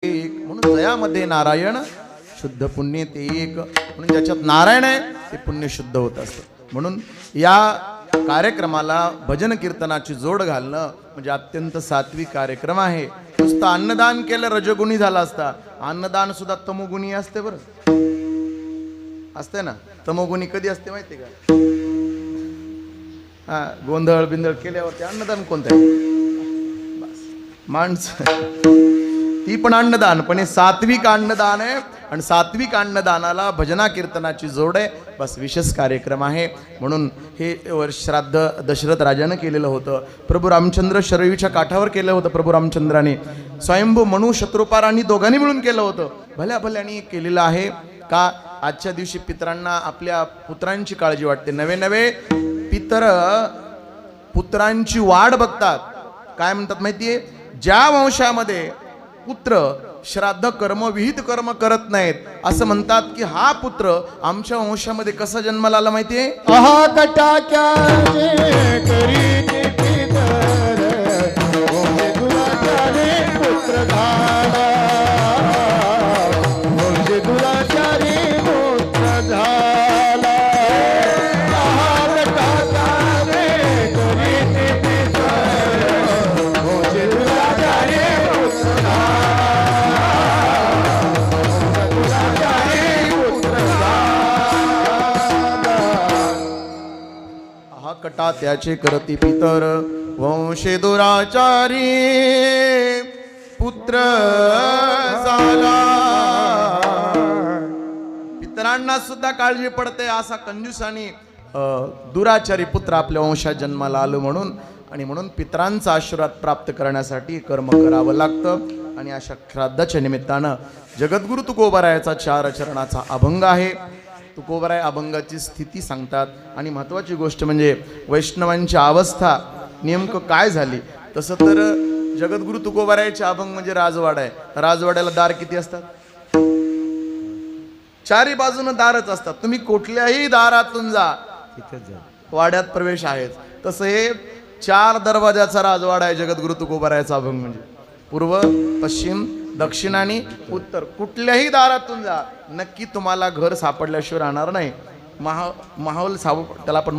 एक म्हणून जयामध्ये नारायण शुद्ध पुण्य ते एक म्हणून ज्याच्यात नारायण आहे ते पुण्य शुद्ध होत असतं। म्हणून या कार्यक्रमाला भजन कीर्तनाची जोड घालणं म्हणजे अत्यंत सात्विक कार्यक्रम आहे। नुसतं अन्नदान केलं रजगुणी झाला असता, अन्नदान सुद्धा तमोगुणी असते बरं, असते ना। तमोगुणी कधी असते माहिती का? हा, गोंधळ बिंदळ केल्यावरती अन्नदान कोणतं आहे? माणसं ती पण अन्नदान, पण हे सात्विक अन्नदान आहे आणि सात्विक अन्नदानाला भजना कीर्तनाची जोड आहे। बस विशेष कार्यक्रम आहे म्हणून हे श्राद्ध दशरथ राजानं केलेलं होतं। प्रभू रामचंद्र शरयूच्या काठावर केलं होतं। प्रभू रामचंद्राने स्वयंभू मनू शत्रुपारांनी दोघांनी मिळून केलं होतं। भल्या भल्यानी केलेलं आहे का आजच्या दिवशी पितरांना आपल्या पुत्रांची काळजी वाटते। नवे नवे पितर पुत्रांची वाढ बघतात। काय म्हणतात माहितीये? ज्या वंशामध्ये पुत्र श्राद्ध कर्म विहित कर्म करत नाहीत असं म्हणतात की हा पुत्र आमच्या वंशामध्ये कसा जन्माला आला माहितीये? आहा कटाक्या करीत पितर ओझे दुराचारी पुत्र झाला, ओझे दुराचारी पुत्र झाला। आहा कटाक्या करीत पितर ओझे दुराचारी पुत्र झाला, कटा त्याचे करती पितर वंशे दुराचारी पुत्र झाला। पितरांना सुद्धा काळजी पडते असा कंजूसाने दुराचारी पुत्र आपल्या वंशात जन्माला आलं म्हणून, आणि म्हणून पितरांचा आशीर्वाद प्राप्त करण्यासाठी कर्म करावं लागतं। आणि अशा श्राद्धाच्या निमित्तानं जगद्गुरु तुकोबारायाचा 4 चरणाचा अभंग आहे। तुकोबाराय अभंगाची स्थिती सांगतात आणि महत्त्वाची गोष्ट म्हणजे वैष्णवांची अवस्था नेमकं काय झाली। तसं तर जगद्गुरु तुकोबारायचे अभंग म्हणजे राजवाडा आहे। राजवाड्याला दार किती असतात? 4 बाजूनं दारच असतात। तुम्ही कुठल्याही दारातून जा वाड्यात प्रवेश आहेच। तसं हे 4 दरवाजाचा राजवाडा आहे जगद्गुरु तुकोबारायचा अभंग म्हणजे। पूर्व पश्चिम दक्षिण आणि उत्तर, कुठल्याही दारातून जा नक्की तुम्हाला घर सापडल्याशिवाय राहणार नाही। माहोल त्याला पण